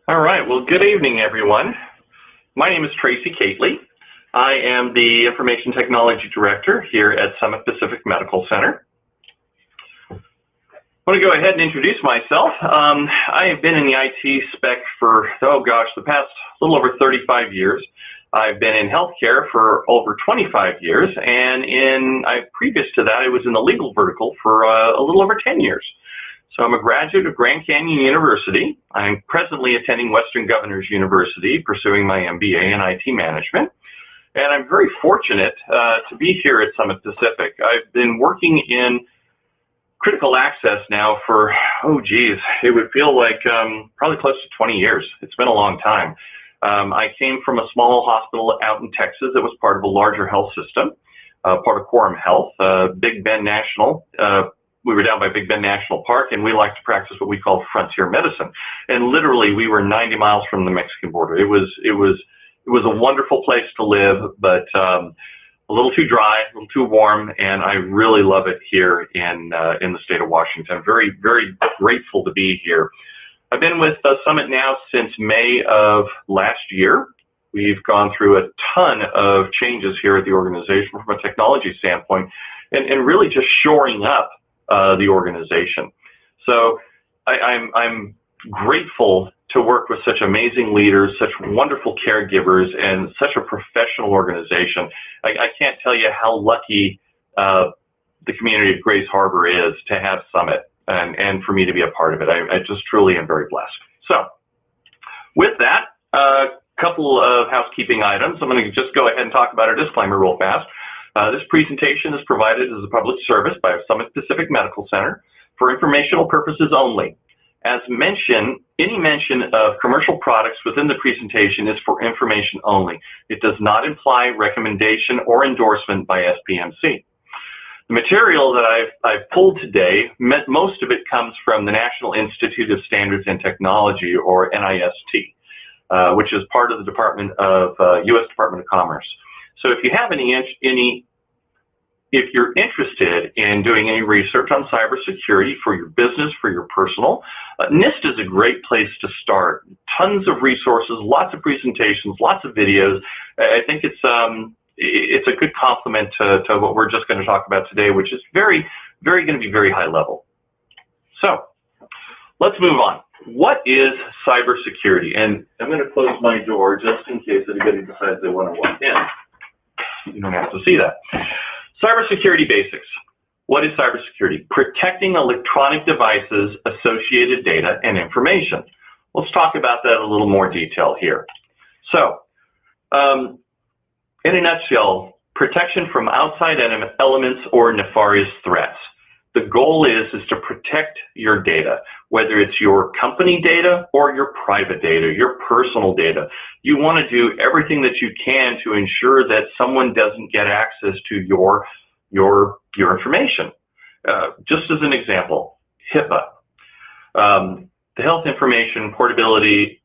All right, well, good evening, everyone. My name is Tracy Kateley. I am the Information Technology Director here at Summit Pacific Medical Center. I want to go ahead and introduce myself. I have been in the IT spec for, the past little over 35 years. I've been in healthcare for over 25 years, and previous to that, I was in the legal vertical for a little over 10 years. So I'm a graduate of Grand Canyon University. I'm presently attending Western Governors University, pursuing my MBA in IT management. And I'm very fortunate to be here at Summit Pacific. I've been working in critical access now for, it would feel like probably close to 20 years. It's been a long time. I came from a small hospital out in Texas that was part of a larger health system, part of Quorum Health, Big Bend National. We were down by Big Bend National Park, and we like to practice what we call frontier medicine. And literally, we were 90 miles from the Mexican border. It was a wonderful place to live, but a little too dry, a little too warm, and I really love it here in the state of Washington. Very, very grateful to be here. I've been with Summit now since May of last year. We've gone through a ton of changes here at the organization from a technology standpoint, and really just shoring up the organization. So I'm grateful to work with such amazing leaders, such wonderful caregivers, and such a professional organization. I can't tell you how lucky the community of Grays Harbor is to have Summit and for me to be a part of it. I just truly am very blessed. So with that, a couple of housekeeping items. I'm going to just go ahead and talk about our disclaimer real fast. This presentation is provided as a public service by Summit Pacific Medical Center for informational purposes only. As mentioned, any mention of commercial products within the presentation is for information only. It does not imply recommendation or endorsement by SPMC. The material that I've pulled today, most of it comes from the National Institute of Standards and Technology, or NIST, which is part of the U.S. Department of Commerce. So if you have if you're interested in doing any research on cybersecurity for your business, for your personal, NIST is a great place to start. Tons of resources, lots of presentations, lots of videos. I think it's a good complement to what we're just going to talk about today, which is going to be very high level. So let's move on. What is cybersecurity? And I'm going to close my door just in case anybody decides they want to walk in. You don't have to see that. Cybersecurity basics. What is cybersecurity? Protecting electronic devices, associated data, and information. Let's talk about that in a little more detail here. So, in a nutshell, protection from outside elements or nefarious threats. The goal is to protect your data, whether it's your company data or your private data, your personal data. You want to do everything that you can to ensure that someone doesn't get access to your information. Just as an example, HIPAA, the Health Information Portability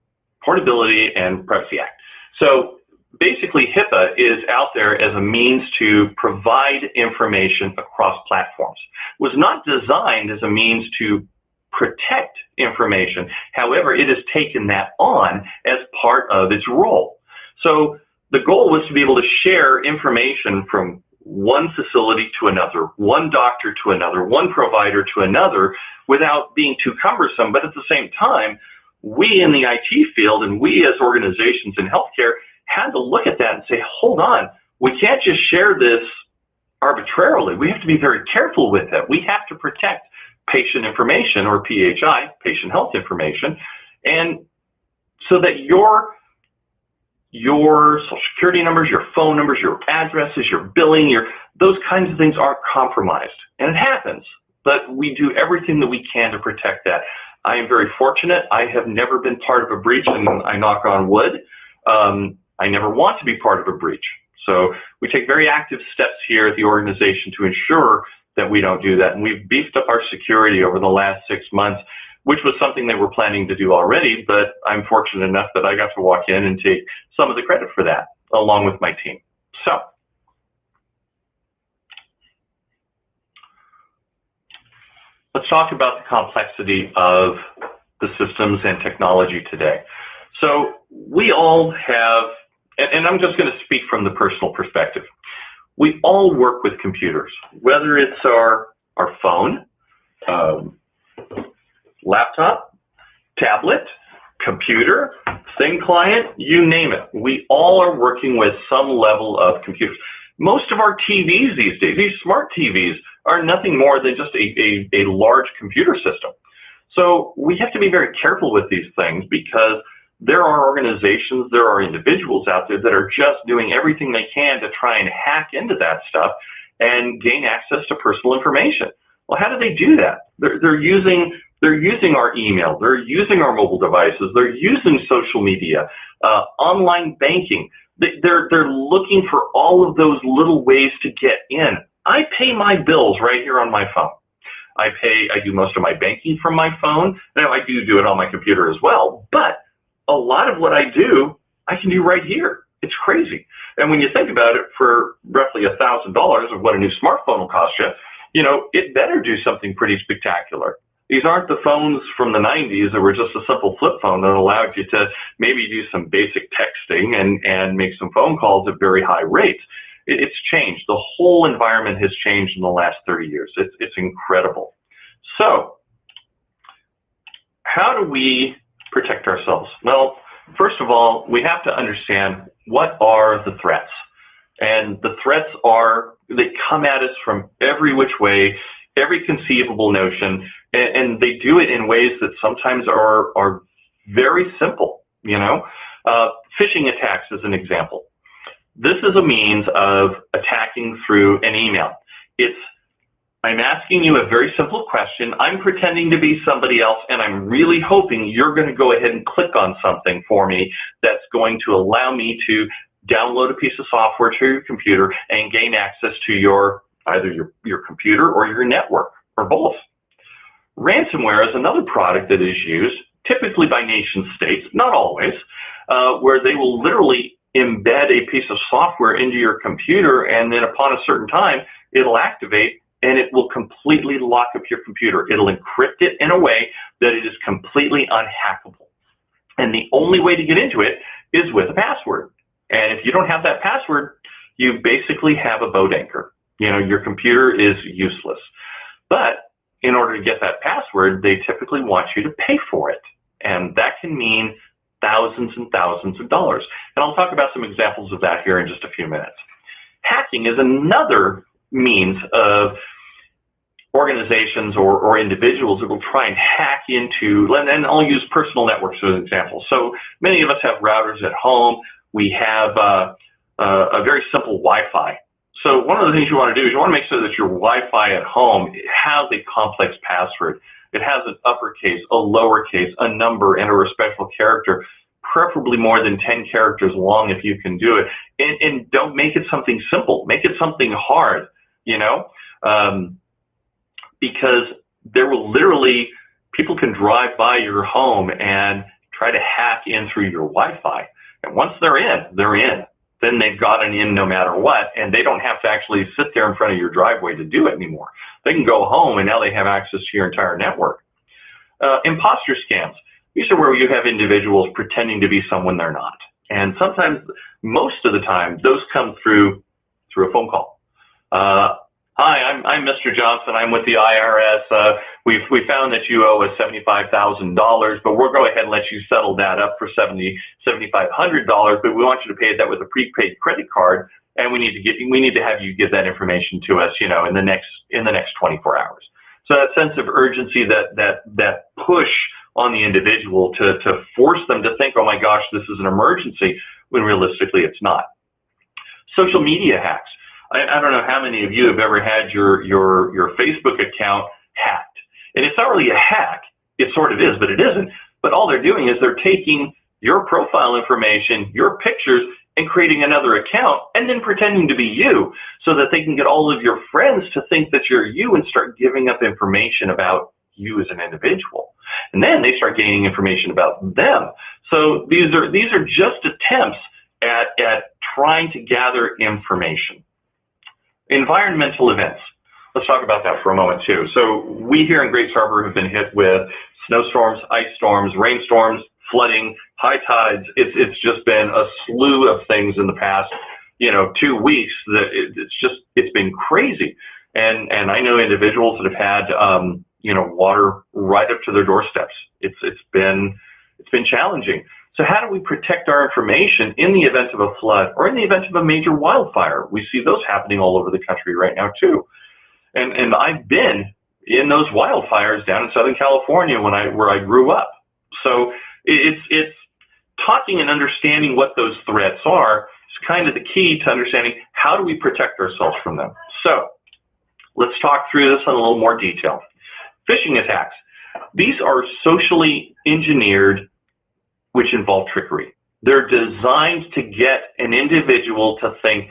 and Privacy Act. So basically, HIPAA is out there as a means to provide information across platforms. It was not designed as a means to protect information. However, it has taken that on as part of its role. So the goal was to be able to share information from one facility to another, one doctor to another, one provider to another, without being too cumbersome. But at the same time, we in the IT field and we as organizations in healthcare had to look at that and say, hold on, we can't just share this arbitrarily. We have to be very careful with it. We have to protect patient information, or PHI, patient health information, and so that your social security numbers, your phone numbers, your addresses, your billing, those kinds of things aren't compromised. And it happens, but we do everything that we can to protect that. I am very fortunate. I have never been part of a breach, and I knock on wood. I never want to be part of a breach. So we take very active steps here at the organization to ensure that we don't do that. And we've beefed up our security over the last 6 months, which was something they were planning to do already, but I'm fortunate enough that I got to walk in and take some of the credit for that, along with my team. So let's talk about the complexity of the systems and technology today. So we all have, and I'm just going to speak from the personal perspective. We all work with computers, whether it's our phone, laptop, tablet, computer, thin client, you name it. We all are working with some level of computers. Most of our TVs these days, these smart TVs, are nothing more than just a large computer system. So we have to be very careful with these things, because there are organizations, there are individuals out there that are just doing everything they can to try and hack into that stuff and gain access to personal information. Well, how do they do that? They're using our email, they're using our mobile devices, they're using social media, online banking. They're looking for all of those little ways to get in. I pay my bills right here on my phone. I do most of my banking from my phone. Now, I do it on my computer as well, but a lot of what I do, I can do right here. It's crazy. And when you think about it, for roughly $1,000 of what a new smartphone will cost you, you know, it better do something pretty spectacular. These aren't the phones from the 90s that were just a simple flip phone that allowed you to maybe do some basic texting and make some phone calls at very high rates. It's changed. The whole environment has changed in the last 30 years. It's incredible. So how do we protect ourselves? Well, first of all, we have to understand what are the threats. And the threats are, they come at us from every which way, every conceivable notion, and they do it in ways that sometimes are very simple, you know. Phishing attacks is an example. This is a means of attacking through an email. I'm asking you a very simple question. I'm pretending to be somebody else, and I'm really hoping you're going to go ahead and click on something for me that's going to allow me to download a piece of software to your computer and gain access to either your computer or your network, or both. Ransomware is another product that is used, typically by nation states, not always, where they will literally embed a piece of software into your computer, and then upon a certain time, it'll activate and it will completely lock up your computer. It'll encrypt it in a way that it is completely unhackable. And the only way to get into it is with a password. And if you don't have that password, you basically have a boat anchor. You know, your computer is useless. But in order to get that password, they typically want you to pay for it. And that can mean thousands and thousands of dollars. And I'll talk about some examples of that here in just a few minutes. Hacking is another means of organizations or individuals that will try and hack into, and I'll use personal networks as an example. So many of us have routers at home. We have a very simple Wi-Fi. So one of the things you want to do is you want to make sure that your Wi-Fi at home has a complex password. It has an uppercase, a lowercase, a number, and a special character, preferably more than 10 characters long if you can do it. And don't make it something simple. Make it something hard, you know, because there will literally, people can drive by your home and try to hack in through your Wi-Fi. And once they're in, they're in. Then they've gotten in no matter what, and they don't have to actually sit there in front of your driveway to do it anymore. They can go home, and now they have access to your entire network. Imposter scams. These are where you have individuals pretending to be someone they're not. And sometimes, most of the time, those come through a phone call. Hi, I'm Mr. Johnson. I'm with the IRS. We found that you owe us $75,000, but we'll go ahead and let you settle that up for $7,500. But we want you to pay that with a prepaid credit card, and we need to have you give that information to us, you know, in the next 24 hours. So that sense of urgency, that push on the individual to force them to think, oh my gosh, this is an emergency, when realistically it's not. Social media hacks. I don't know how many of you have ever had your Facebook account hacked. And it's not really a hack. it sort of is, but it isn't. But all they're doing is they're taking your profile information, your pictures, and creating another account and then pretending to be you so that they can get all of your friends to think that you're you and start giving up information about you as an individual. And then they start gaining information about them. So these are just attempts at trying to gather information. Environmental events. Let's talk about that for a moment too. So we here in Grace Harbor have been hit with snowstorms, ice storms, rainstorms, flooding, high tides. It's just been a slew of things in the past, 2 weeks that it's been crazy. And I know individuals that have had, water right up to their doorsteps. It's been challenging. So how do we protect our information in the event of a flood or in the event of a major wildfire? We see those happening all over the country right now too. And I've been in those wildfires down in Southern California where I grew up. So it's talking and understanding what those threats are is kind of the key to understanding how do we protect ourselves from them. So let's talk through this in a little more detail. Phishing attacks. These are socially engineered, which involve trickery. They're designed to get an individual to think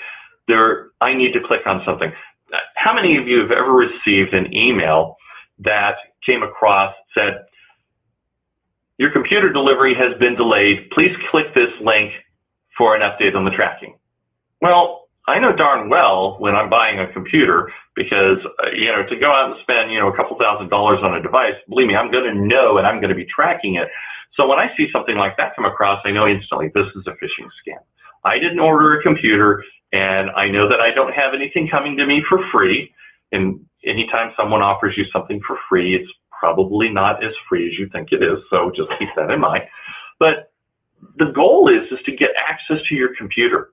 I need to click on something. How many of you have ever received an email that came across, said, your computer delivery has been delayed. Please click this link for an update on the tracking. Well, I know darn well when I'm buying a computer because, to go out and spend, a couple $1,000s on a device, believe me, I'm going to know and I'm going to be tracking it. So when I see something like that come across, I know instantly this is a phishing scam. I didn't order a computer and I know that I don't have anything coming to me for free. And anytime someone offers you something for free, it's probably not as free as you think it is. So just keep that in mind. But the goal is to get access to your computer.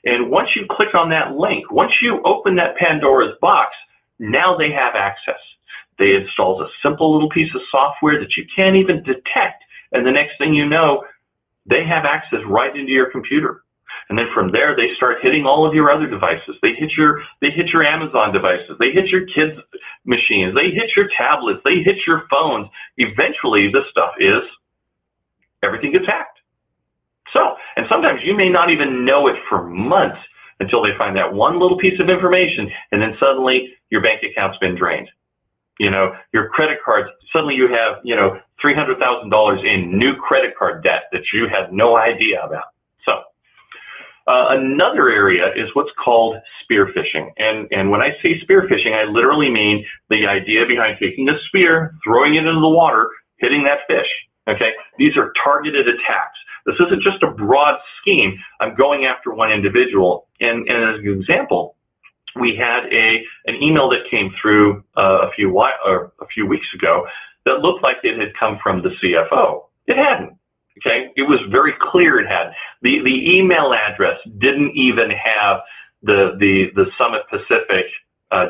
And once you click on that link, once you open that Pandora's box, now they have access. They install a simple little piece of software that you can't even detect. And the next thing you know, they have access right into your computer. And then from there, they start hitting all of your other devices. They hit your Amazon devices. They hit your kids' machines. They hit your tablets. They hit your phones. Eventually, this stuff everything gets hacked. So, and sometimes you may not even know it for months until they find that one little piece of information, and then suddenly your bank account's been drained. Your credit cards, suddenly you have, $300,000 in new credit card debt that you had no idea about. So, another area is what's called spear phishing. And when I say spear phishing, I literally mean the idea behind taking a spear, throwing it into the water, hitting that fish. Okay, these are targeted attacks. This isn't just a broad scheme. I'm going after one individual. And as an example, we had an email that came through a few weeks ago that looked like it had come from the CFO. It hadn't. Okay, it was very clear it had. The email address didn't even have the Summit Pacific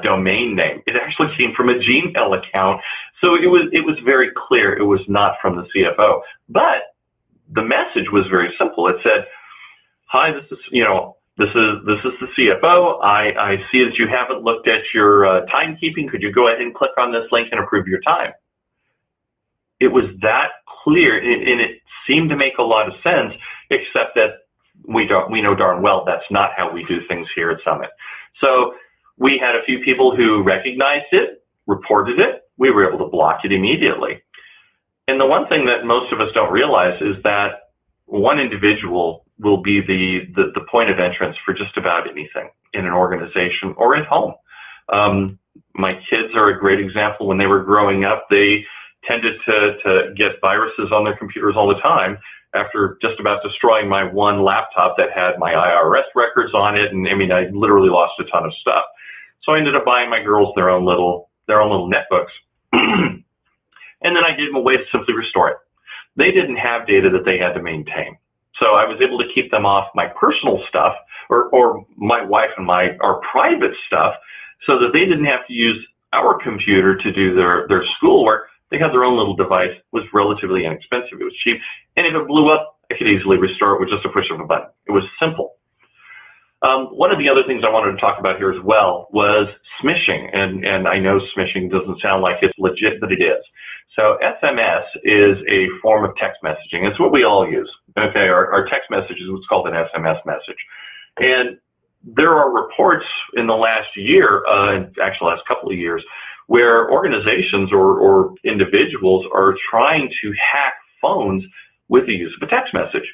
domain name. It actually came from a Gmail account. So it was very clear it was not from the CFO. But the message was very simple. It said, "Hi, this is the CFO. I see that you haven't looked at your timekeeping. Could you go ahead and click on this link and approve your time?" It was that clear, and it seemed to make a lot of sense, except that we know darn well that's not how we do things here at Summit. So we had a few people who recognized it, reported it. We were able to block it immediately. And the one thing that most of us don't realize is that one individual will be the point of entrance for just about anything in an organization or at home. My kids are a great example. When they were growing up, they tended to get viruses on their computers all the time after just about destroying my one laptop that had my IRS records on it. And I mean, I literally lost a ton of stuff. So I ended up buying my girls their own little netbooks. And then I gave them a way to simply restore it. They didn't have data that they had to maintain. So I was able to keep them off my personal stuff or my wife and our private stuff so that they didn't have to use our computer to do their schoolwork. They had their own little device. It was relatively inexpensive. It was cheap. And if it blew up, I could easily restore it with just a push of a button. It was simple. One of the other things I wanted to talk about here as well was smishing, and I know smishing doesn't sound like it's legit, but it is. So SMS is a form of text messaging. It's what we all use. Okay, our text message is what's called an SMS message. And there are reports in the last year, actually last couple of years, where organizations or individuals are trying to hack phones with the use of a text message.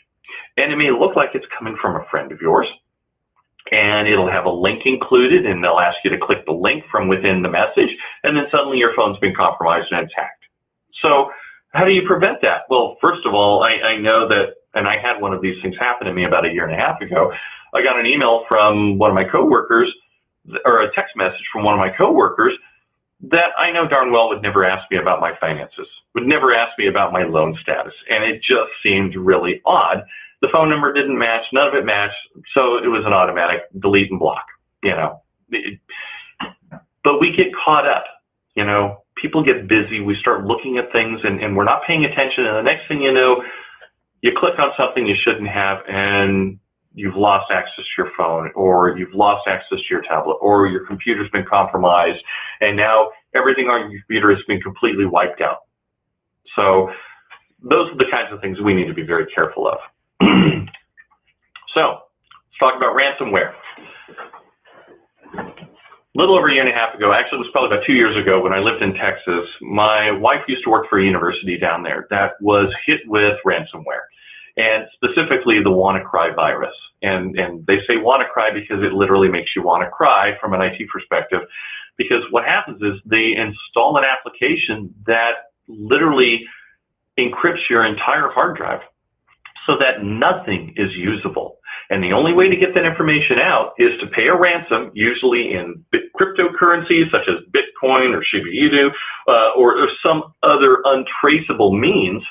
And it may look like it's coming from a friend of yours, and it'll have a link included, and they'll ask you to click the link from within the message, and then suddenly your phone's been compromised and it's hacked. So how do you prevent that? Well, first of all, I know that, and I had one of these things happen to me about 1.5 years ago. I got an email from one of my coworkers, or a text message from one of my coworkers, that I know darn well would never ask me about my finances, would never ask me about my loan status. And it just seemed really odd. The phone number didn't match, none of it matched, so it was an automatic delete and block, you know. But we get caught up, you know, people get busy, we start looking at things and we're not paying attention, and the next thing you know, you click on something you shouldn't have and you've lost access to your phone, or you've lost access to your tablet, or your computer's been compromised, and now everything on your computer has been completely wiped out. So those are the kinds of things we need to be very careful of. So let's talk about ransomware. A little over 1.5 years ago, actually it was probably about 2 years ago, when I lived in Texas, my wife used to work for a university down there that was hit with ransomware, and specifically the WannaCry virus. And they say WannaCry because it literally makes you want to cry from an IT perspective, because what happens is they install an application that literally encrypts your entire hard drive so that nothing is usable. And the only way to get that information out is to pay a ransom, usually in cryptocurrencies such as Bitcoin or Shiba Inu, or some other untraceable means,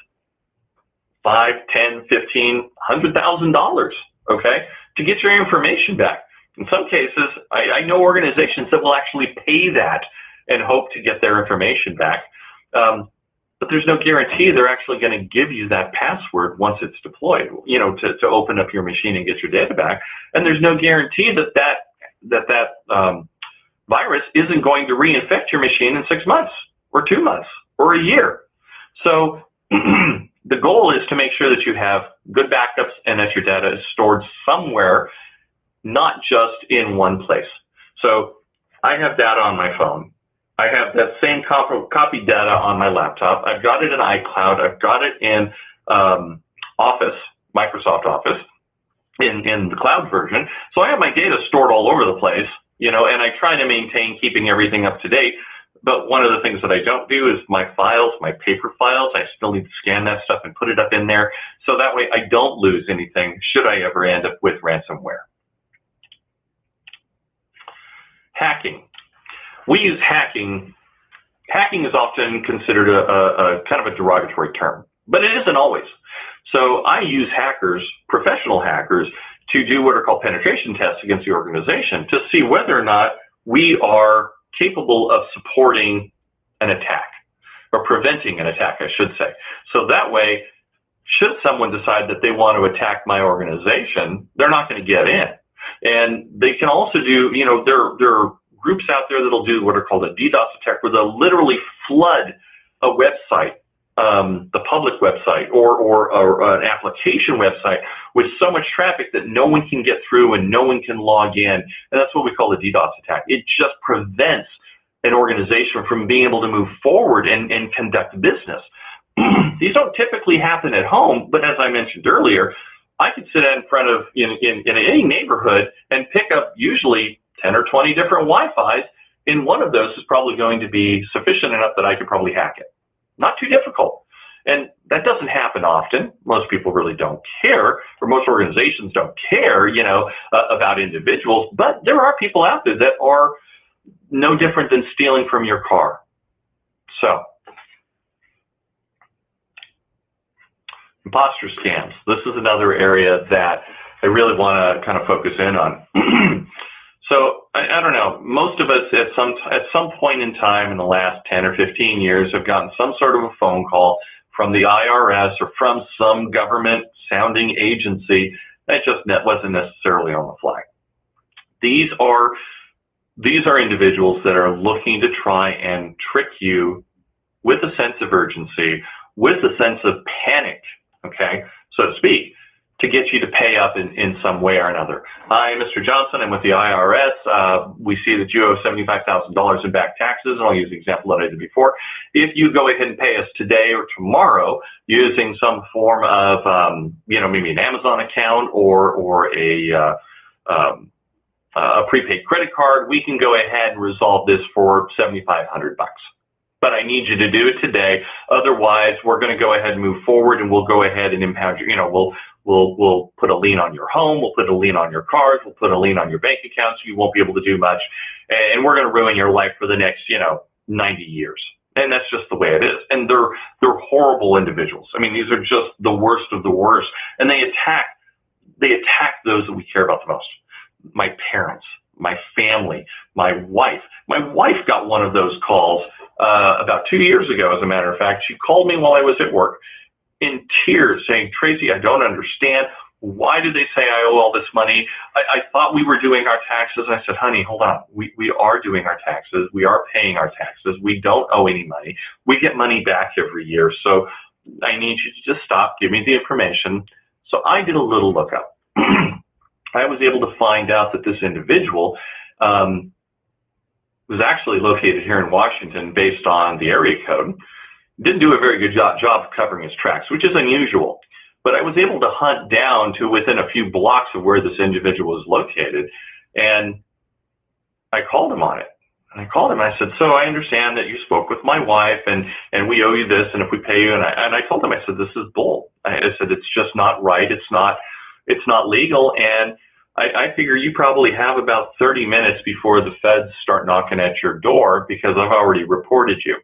$5, $10, $15, $100,000, okay, to get your information back. In some cases, I know organizations that will actually pay that and hope to get their information back. But there's no guarantee they're actually going to give you that password once it's deployed, you know, to open up your machine and get your data back. And there's no guarantee that virus isn't going to reinfect your machine in 6 months or 2 months or a year. So the goal is to make sure that you have good backups and that your data is stored somewhere, not just in one place. So I have data on my phone. I have that same copy data on my laptop. I've got it in iCloud. I've got it in Office, Microsoft Office, in the cloud version. So I have my data stored all over the place, you know, and I try to maintain keeping everything up to date. But one of the things that I don't do is my files, my paper files, I still need to scan that stuff and put it up in there. So that way I don't lose anything should I ever end up with ransomware. Hacking. We use hacking. Hacking is often considered a kind of a derogatory term, but it isn't always. So I use hackers, professional hackers, to do what are called penetration tests against the organization to see whether or not we are capable of supporting an attack, or preventing an attack, I should say. So that way, should someone decide that they want to attack my organization, they're not going to get in. And they can also do, you know, there are groups out there that'll do what are called a DDoS attack, where they'll literally flood a website, the public website or an application website with so much traffic that no one can get through and no one can log in. And that's what we call a DDoS attack. It just prevents an organization from being able to move forward and conduct business. These don't typically happen at home, but as I mentioned earlier, I could sit in front of, in any neighborhood and pick up usually 10 or 20 different Wi-Fis, and one of those is probably going to be sufficient enough that I could probably hack it. Not too difficult. And that doesn't happen often. Most people really don't care, or most organizations don't care, you know, about individuals, but there are people out there that are no different than stealing from your car. So, imposter scams. This is another area that I really want to kind of focus in on. So I don't know, most of us at some point in time in the last 10 or 15 years have gotten some sort of a phone call from the IRS or from some government sounding agency that just wasn't necessarily on the flag. These are individuals that are looking to try and trick you with a sense of urgency, with a sense of panic, okay, so to speak, to get you to pay up in some way or another. Hi, Mr. Johnson, I'm with the IRS. We see that you owe $75,000 in back taxes, and I'll use the example that I did before. If you go ahead and pay us today or tomorrow using some form of, maybe an Amazon account or a prepaid credit card, we can go ahead and resolve this for $7,500. But I need you to do it today. Otherwise, we're going to go ahead and move forward, and we'll go ahead and impound your, we'll put a lien on your home, we'll put a lien on your cars, we'll put a lien on your bank accounts. You won't be able to do much, and we're going to ruin your life for the next, 90 years. And that's just the way it is. And they're horrible individuals. I mean, these are just the worst of the worst, and they attack those that we care about the most. My parents, my family, my wife. My wife got one of those calls about 2 years ago, as a matter of fact. She called me while I was at work in tears saying, Tracy, I don't understand. Why did they say I owe all this money? I thought we were doing our taxes. And I said, honey, hold on. We are doing our taxes. We are paying our taxes. We don't owe any money. We get money back every year. So I need you to just stop. Give me the information. So I did a little lookup. I was able to find out that this individual was actually located here in Washington based on the area code. Didn't do a very good job of covering his tracks, which is unusual. But I was able to hunt down to within a few blocks of where this individual was located, and I called him on it. And I called him and I said, so I understand that you spoke with my wife and we owe you this, and if we pay you, and I told him, I said, this is bull. I said, it's just not right. It's not legal. And I figure you probably have about 30 minutes before the feds start knocking at your door, because I've already reported you.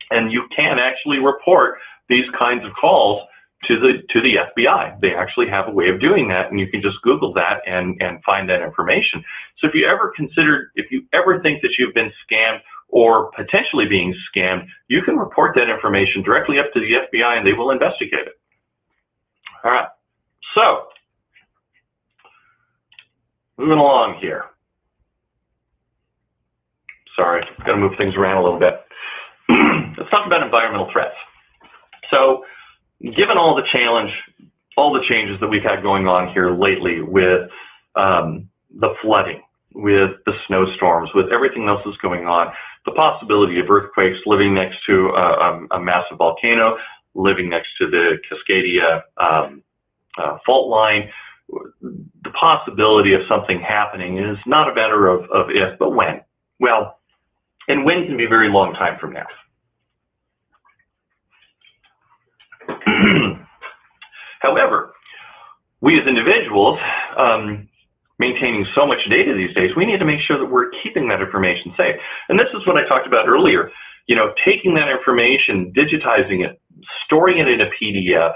And you can actually report these kinds of calls to the FBI. They actually have a way of doing that, and you can just Google that and find that information. So if you ever think that you've been scammed or potentially being scammed, you can report that information directly up to the FBI, and they will investigate it. All right. So moving along here. Sorry, got to move things around a little bit. Let's talk about environmental threats. So, given all the changes that we've had going on here lately with the flooding, with the snowstorms, with everything else that's going on, the possibility of earthquakes, living next to a massive volcano, living next to the Cascadia fault line, the possibility of something happening is not a matter of if, but when. Well, and when can be a very long time from now. However, we as individuals, maintaining so much data these days, we need to make sure that we're keeping that information safe. And this is what I talked about earlier. Taking that information, digitizing it, storing it in a PDF,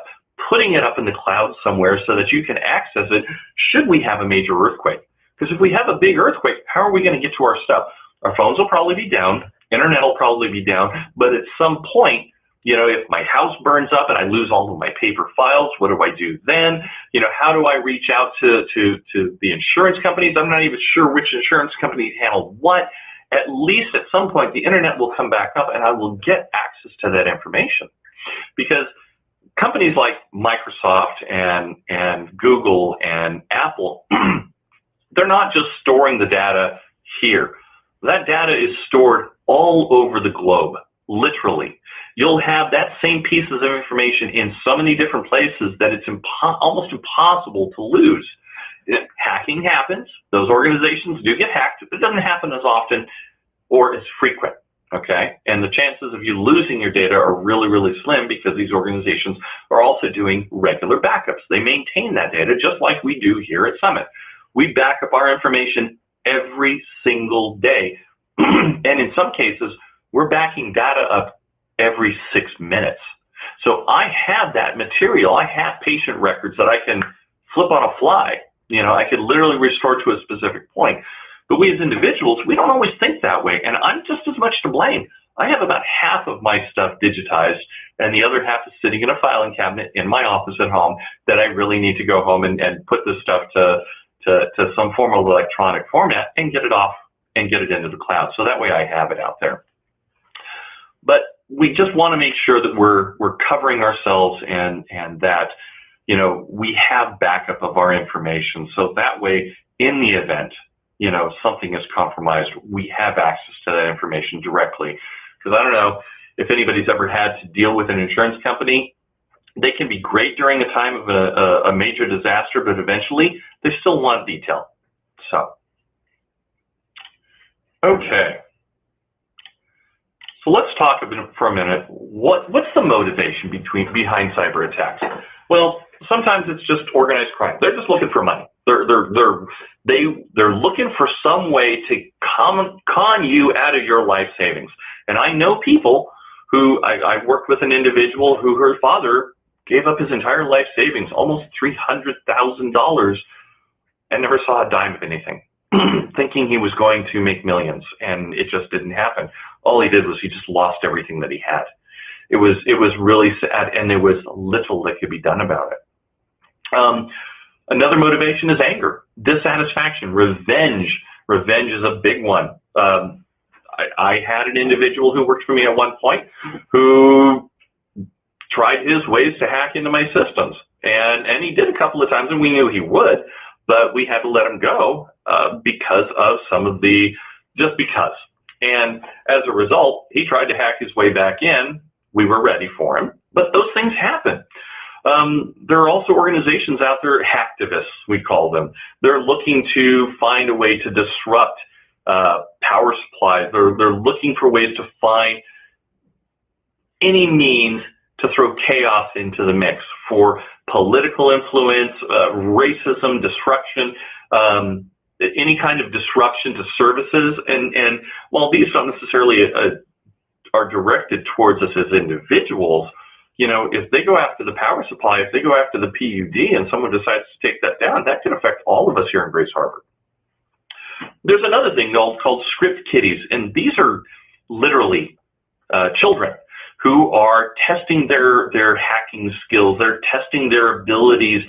putting it up in the cloud somewhere so that you can access it should we have a major earthquake. Because if we have a big earthquake, how are we going to get to our stuff? Our phones will probably be down, internet will probably be down, but at some point, if my house burns up and I lose all of my paper files, what do I do then? How do I reach out to the insurance companies? I'm not even sure which insurance company handled what. At least at some point, the internet will come back up and I will get access to that information. Because companies like Microsoft and Google and Apple, they're not just storing the data here. That data is stored all over the globe, literally. You'll have that same pieces of information in so many different places that it's almost impossible to lose. Hacking happens. Those organizations do get hacked. It doesn't happen as often or as frequent, okay? And the chances of you losing your data are really, really slim because these organizations are also doing regular backups. They maintain that data just like we do here at Summit. We back up our information every single day. And in some cases, we're backing data up every 6 minutes. So I have that material. I have patient records that I can flip on a fly. I could literally restore to a specific point. But we as individuals, we don't always think that way. And I'm just as much to blame. I have about half of my stuff digitized, and the other half is sitting in a filing cabinet in my office at home that I really need to go home and put this stuff to to some form of electronic format and get it off and get it into the cloud. So that way I have it out there. But we just want to make sure that we're covering ourselves and that, you know, we have backup of our information. So that way, in the event, you know, something is compromised, we have access to that information directly. Because I don't know if anybody's ever had to deal with an insurance company. They can be great during a time of a major disaster, but eventually they still want detail. So, okay. So let's talk for a minute. What's the motivation behind cyber attacks? Well, sometimes it's just organized crime. They're just looking for money. They're looking for some way to con you out of your life savings. And I know people who I worked with an individual who her father gave up his entire life savings, almost $300,000, and never saw a dime of anything, thinking he was going to make millions, and it just didn't happen. All he did was he just lost everything that he had. It was really sad, and there was little that could be done about it. Another motivation is anger, dissatisfaction, revenge. Revenge is a big one. I had an individual who worked for me at one point who tried his ways to hack into my systems, and he did a couple of times, and we knew he would, but we had to let him go because of some of just because. And as a result, he tried to hack his way back in. We were ready for him, but those things happen. There are also organizations out there, hacktivists, we call them. They're looking to find a way to disrupt power supplies. They're looking for ways to find any means to throw chaos into the mix for political influence, racism, destruction, any kind of disruption to services. And while these don't necessarily are directed towards us as individuals, you know, if they go after the power supply, if they go after the PUD and someone decides to take that down, that can affect all of us here in Grace Harbor. There's another thing called script kiddies, and these are literally children who are testing their hacking skills. They're testing their abilities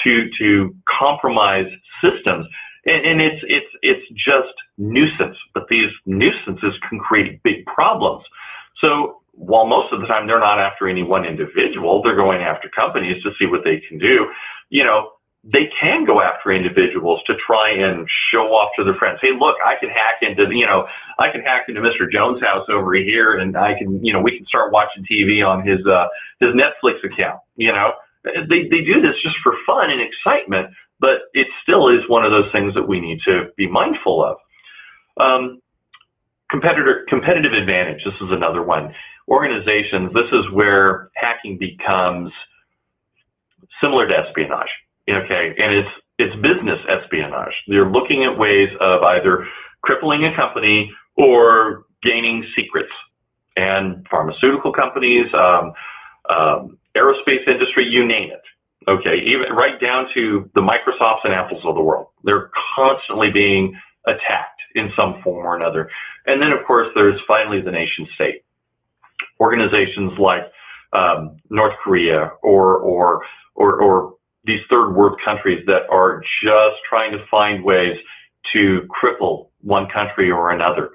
to compromise systems. And it's just nuisance, but these nuisances can create big problems. So while most of the time they're not after any one individual, they're going after companies to see what they can do. You know, they can go after individuals to try and show off to their friends. Hey, look, I can hack into, I can hack into Mr. Jones' house over here, and I can, we can start watching TV on his Netflix account. They do this just for fun and excitement, but it still is one of those things that we need to be mindful of. Competitive advantage. This is another one. Organizations. This is where hacking becomes similar to espionage. Okay, and it's business espionage. They're looking at ways of either crippling a company or gaining secrets. And pharmaceutical companies, aerospace industry, you name it. Okay, even right down to the Microsofts and Apples of the world. They're constantly being attacked in some form or another. And then, of course, there's finally the nation state. Organizations like North Korea or these third world countries that are just trying to find ways to cripple one country or another,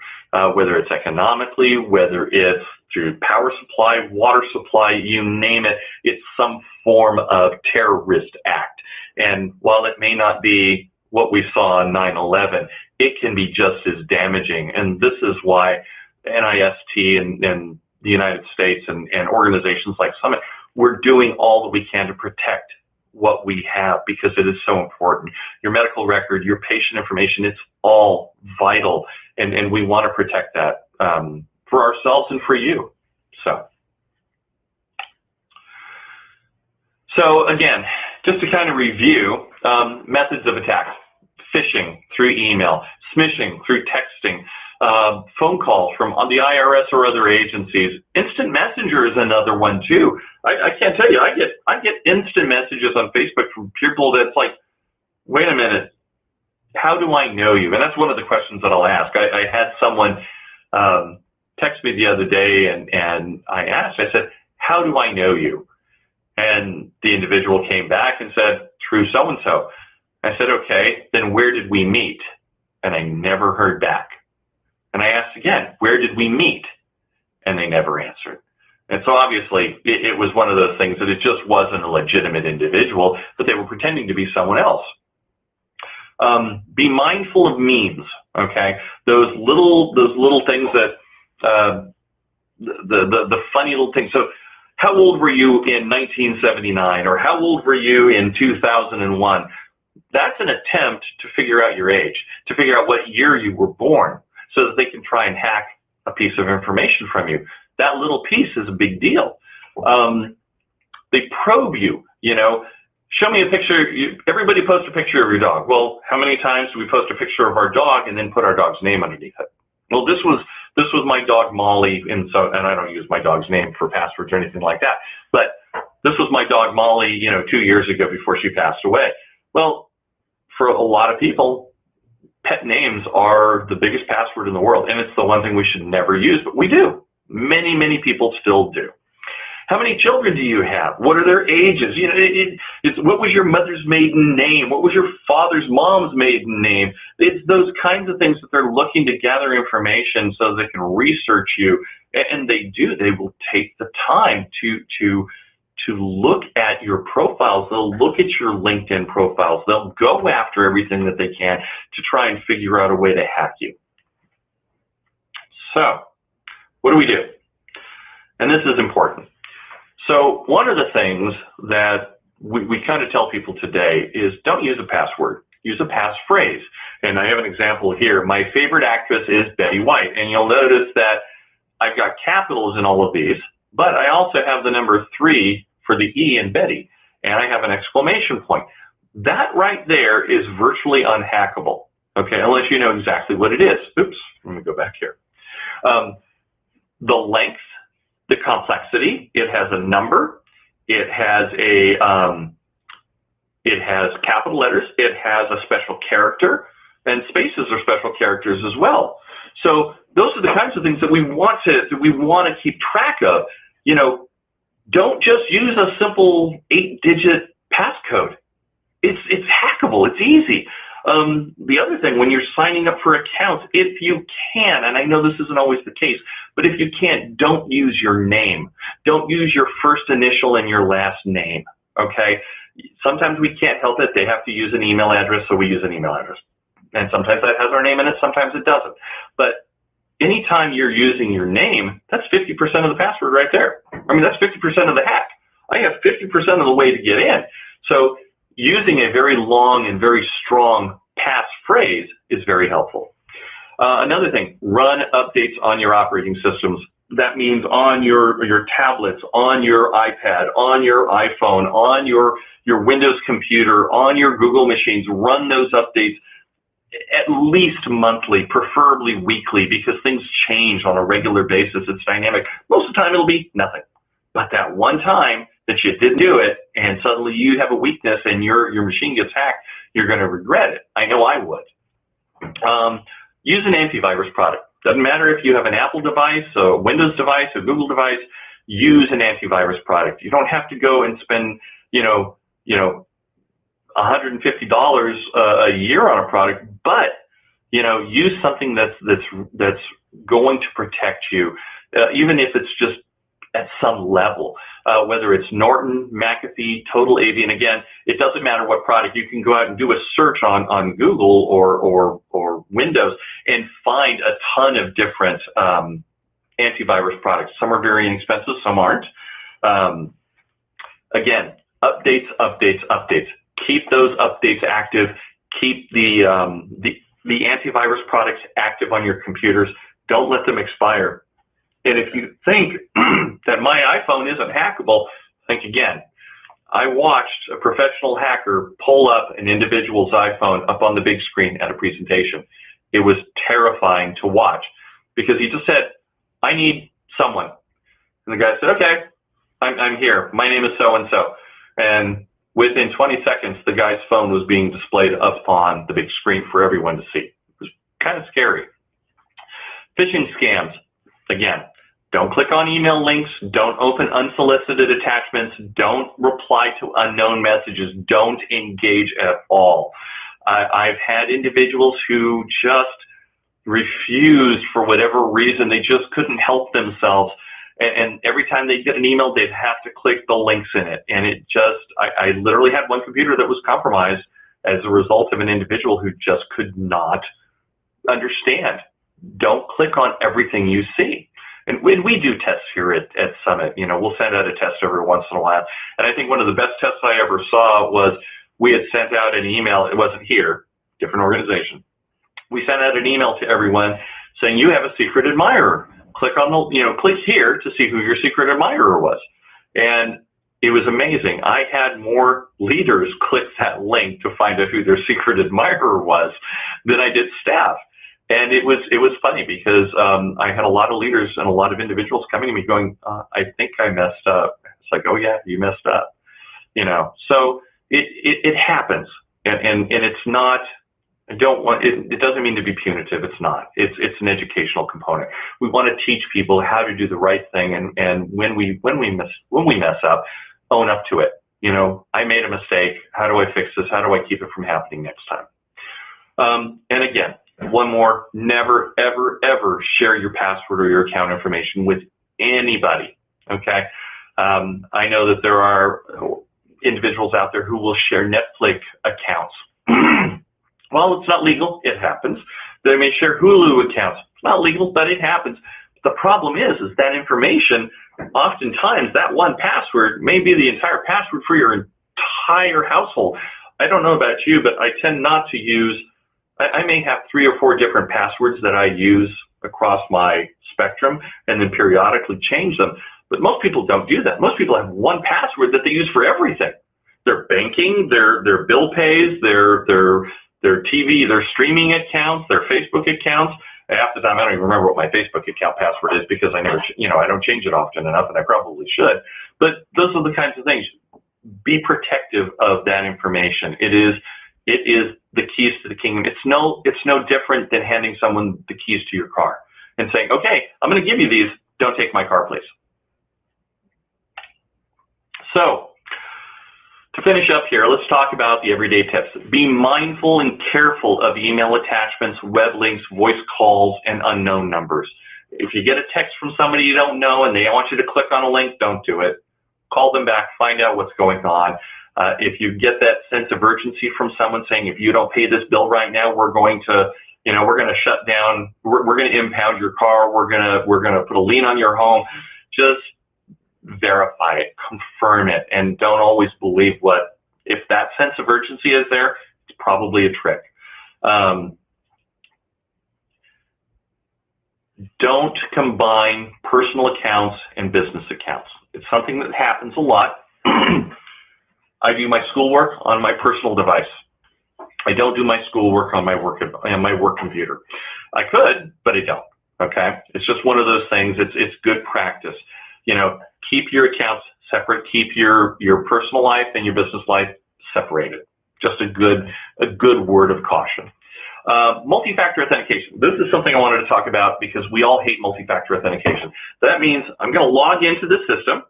whether it's economically, whether it's through power supply, water supply, you name it, it's some form of terrorist act. And while it may not be what we saw on 9/11, it can be just as damaging. And this is why NIST and the United States and organizations like Summit, we're doing all that we can to protect what we have, because it is so important. Your medical record, your patient information, it's all vital. And we want to protect that for ourselves and for you. So again, just to kind of review, methods of attack: phishing through email, smishing through texting, phone calls from the IRS or other agencies. Instant messenger is another one too. I can't tell you, I get instant messages on Facebook from people that's like, wait a minute, how do I know you? And that's one of the questions that I'll ask. I had someone text me the other day, and I asked, I said, how do I know you? And the individual came back and said, through so-and-so. I said, okay, then where did we meet? And I never heard back. And I asked again, where did we meet? And they never answered. And so obviously it was one of those things that it just wasn't a legitimate individual, but they were pretending to be someone else. Be mindful of memes, okay? Those little things that, the funny little things. So how old were you in 1979, or how old were you in 2001? That's an attempt to figure out your age, to figure out what year you were born, so that they can try and hack a piece of information from you. That little piece is a big deal. They probe you, you know. Show me a picture. Everybody posts a picture of your dog. Well, how many times do we post a picture of our dog and then put our dog's name underneath it? Well, this was my dog Molly, and I don't use my dog's name for passwords or anything like that. But this was my dog Molly, you know, 2 years ago before she passed away. Well, for a lot of people, pet names are the biggest password in the world, and it's the one thing we should never use, but we do. Many people still do. How many children do you have? What are their ages? You know, it's what was your mother's maiden name? What was your mom's maiden name? It's those kinds of things that they're looking to gather information so they can research you, and they do. They will take the time to look at your profiles. They'll look at your LinkedIn profiles. They'll go after everything that they can to try and figure out a way to hack you. So, what do we do? And this is important. So one of the things that we kind of tell people today is don't use a password, use a passphrase. And I have an example here. My favorite actress is Betty White. And you'll notice that I've got capitals in all of these, but I also have the number 3 for the E in Betty. And I have an exclamation point. That right there is virtually unhackable, okay, unless you know exactly what it is. Oops, let me go back here. The length, the complexity, it has a number, it has capital letters, it has a special character, and spaces are special characters as well. So those are the kinds of things that we want to keep track of. You know, don't just use a simple 8-digit passcode. It's hackable, it's easy. The other thing, when you're signing up for accounts, if you can, and I know this isn't always the case, but if you can't, don't use your name. Don't use your first initial and your last name, okay? Sometimes we can't help it. They have to use an email address, so we use an email address. And sometimes that has our name in it, sometimes it doesn't. But anytime you're using your name, that's 50% of the password right there. I mean, that's 50% of the hack. I have 50% of the way to get in. So using a very long and very strong passphrase is very helpful. Another thing, run updates on your operating systems. That means on your tablets, on your iPad, on your iPhone, on your Windows computer, on your Google machines. Run those updates at least monthly, preferably weekly, because things change on a regular basis. It's dynamic. Most of the time it'll be nothing. But that one time that you didn't do it and suddenly you have a weakness and your machine gets hacked, you're going to regret it. I know I would. Use an antivirus product. Doesn't matter if you have an Apple device, a Windows device, a Google device, use an antivirus product. You don't have to go and spend, $150 a year on a product, but, use something that's going to protect you, even if it's just at some level, whether it's Norton, McAfee, Total AV, and again, it doesn't matter what product. You can go out and do a search on Google or Windows and find a ton of different antivirus products. Some are very inexpensive, some aren't. Again, updates. Keep those updates active. Keep the antivirus products active on your computers. Don't let them expire. And if you think that my iPhone isn't hackable, think again. I watched a professional hacker pull up an individual's iPhone up on the big screen at a presentation. It was terrifying to watch because he just said, I need someone. And the guy said, okay, I'm here. My name is so-and-so. And within 20 seconds, the guy's phone was being displayed up on the big screen for everyone to see. It was kind of scary. Phishing scams, again. Don't click on email links. Don't open unsolicited attachments. Don't reply to unknown messages. Don't engage at all. I've had individuals who just refused for whatever reason. They just couldn't help themselves. And every time they get an email, they'd have to click the links in it. And it just, I literally had one computer that was compromised as a result of an individual who just could not understand. Don't click on everything you see. And when we do tests here at Summit, you know, we'll send out a test every once in a while. And I think one of the best tests I ever saw was we had sent out an email. It wasn't here, different organization. We sent out an email to everyone saying, you have a secret admirer. Click on the, you know, click here to see who your secret admirer was. And it was amazing. I had more leaders click that link to find out who their secret admirer was than I did staff. And it was funny because I had a lot of leaders and a lot of individuals coming to me going, I think I messed up. It's like, oh yeah, you messed up. You know, so it happens. And it's not, I don't want, it doesn't mean to be punitive. It's not. It's an educational component. We want to teach people how to do the right thing, and when we mess up, own up to it. You know, I made a mistake. How do I fix this? How do I keep it from happening next time? And again, one more: never, ever, ever share your password or your account information with anybody. Okay. I know that there are individuals out there who will share Netflix accounts. Well, it's not legal. It happens. They may share Hulu accounts. It's not legal, but it happens. The problem is that information, oftentimes that one password may be the entire password for your entire household. I don't know about you, but I tend not to use, I may have 3 or 4 different passwords that I use across my spectrum and then periodically change them. But most people don't do that. Most people have one password that they use for everything. Their banking, their bill pays, their TV, their streaming accounts, their Facebook accounts. Half the time, I don't even remember what my Facebook account password is because I never, you know, I don't change it often enough, and I probably should. But those are the kinds of things. Be protective of that information. It is the keys to the kingdom. It's no different than handing someone the keys to your car and saying, okay, I'm going to give you these. Don't take my car, please. So, to finish up here, let's talk about the everyday tips. Be mindful and careful of email attachments, web links, voice calls, and unknown numbers. If you get a text from somebody you don't know and they want you to click on a link, don't do it. Call them back, find out what's going on. If you get that sense of urgency from someone saying, if you don't pay this bill right now, we're going to, you know, we're going to shut down, we're going to impound your car, we're going to put a lien on your home. Just verify it, confirm it, and don't always believe what, if that sense of urgency is there, it's probably a trick. Don't combine personal accounts and business accounts. It's something that happens a lot. I do my schoolwork on my personal device. I don't do my schoolwork on my work computer. I could, but I don't. Okay, it's just one of those things. It's good practice. You know, keep your accounts separate. Keep your personal life and your business life separated. Just a good word of caution. Multi-factor authentication. This is something I wanted to talk about because we all hate multi-factor authentication. That means I'm going to log into the system,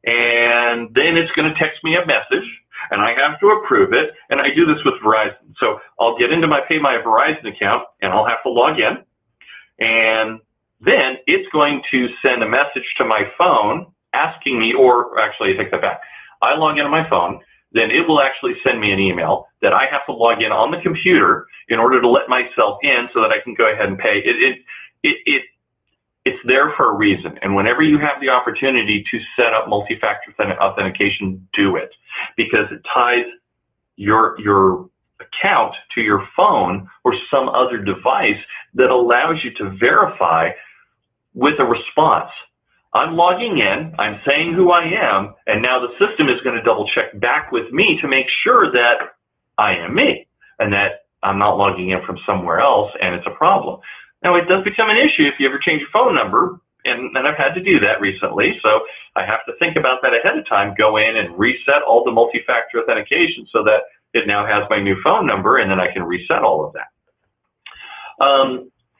and then it's going to text me a message, and I have to approve it. And I do this with Verizon. So I'll get into my Verizon account, and I'll have to log in, and then it's going to send a message to my phone asking me, or actually I take that back. I log into my phone, then it will actually send me an email that I have to log in on the computer in order to let myself in so that I can go ahead and pay. It's there for a reason. And whenever you have the opportunity to set up multi-factor authentication, do it, because it ties your account to your phone or some other device that allows you to verify with a response. I'm logging in, I'm saying who I am, and now the system is going to double check back with me to make sure that I am me and that I'm not logging in from somewhere else and it's a problem. Now, it does become an issue if you ever change your phone number, and I've had to do that recently, so I have to think about that ahead of time, go in and reset all the multi-factor authentication so that it now has my new phone number, and then I can reset all of that.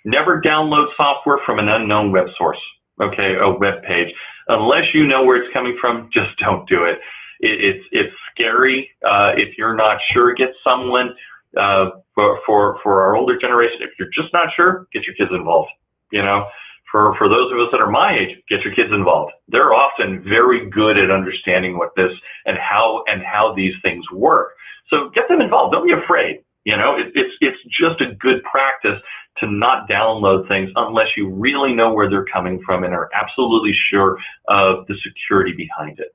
Never download software from an unknown web source, okay, a web page. Unless you know where it's coming from, just don't do it. It's scary. If you're not sure, get someone For our older generation, if you're just not sure, get your kids involved. You know, for those of us that are my age, get your kids involved. They're often very good at understanding what this and how these things work. So get them involved. Don't be afraid. You know, it's just a good practice to not download things unless you really know where they're coming from and are absolutely sure of the security behind it.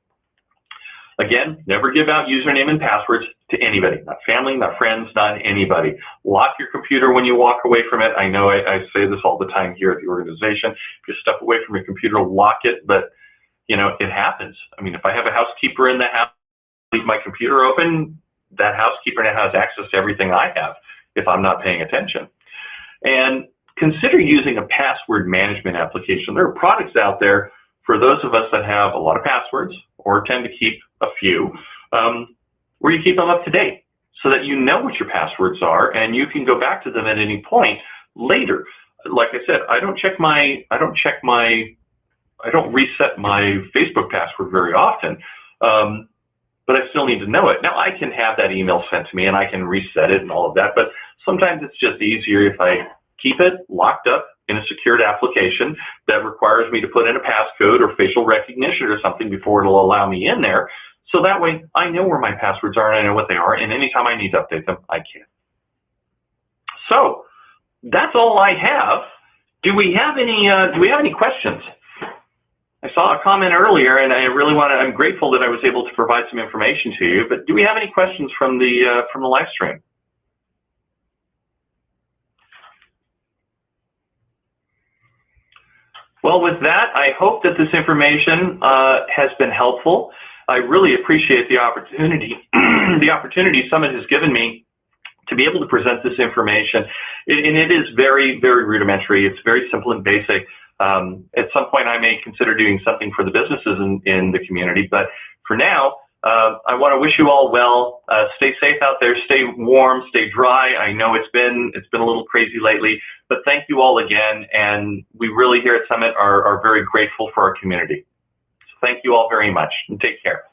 Again, never give out username and passwords to anybody, not family, not friends, not anybody. Lock your computer when you walk away from it. I know I say this all the time here at the organization. If you step away from your computer, lock it, but you know, it happens. I mean, if I have a housekeeper in the house, leave my computer open, that housekeeper now has access to everything I have if I'm not paying attention. And consider using a password management application. There are products out there for those of us that have a lot of passwords or tend to keep a few, where you keep them up to date so that you know what your passwords are and you can go back to them at any point later. Like I said, I don't reset my Facebook password very often, but I still need to know it. Now I can have that email sent to me and I can reset it and all of that, but sometimes it's just easier if I keep it locked up in a secured application that requires me to put in a passcode or facial recognition or something before it'll allow me in there. So that way I know where my passwords are and I know what they are, and anytime I need to update them, I can. So that's all I have. Do we have any questions? I saw a comment earlier, and I'm grateful that I was able to provide some information to you, but do we have any questions from the live stream? Well, with that, I hope that this information has been helpful. I really appreciate the opportunity, Summit has given me to be able to present this information. And it is very, very rudimentary. It's very simple and basic. At some point, I may consider doing something for the businesses in the community. But for now, I want to wish you all well. Stay safe out there. Stay warm. Stay dry. I know it's been a little crazy lately, but thank you all again. And we really here at Summit are very grateful for our community. So thank you all very much, and take care.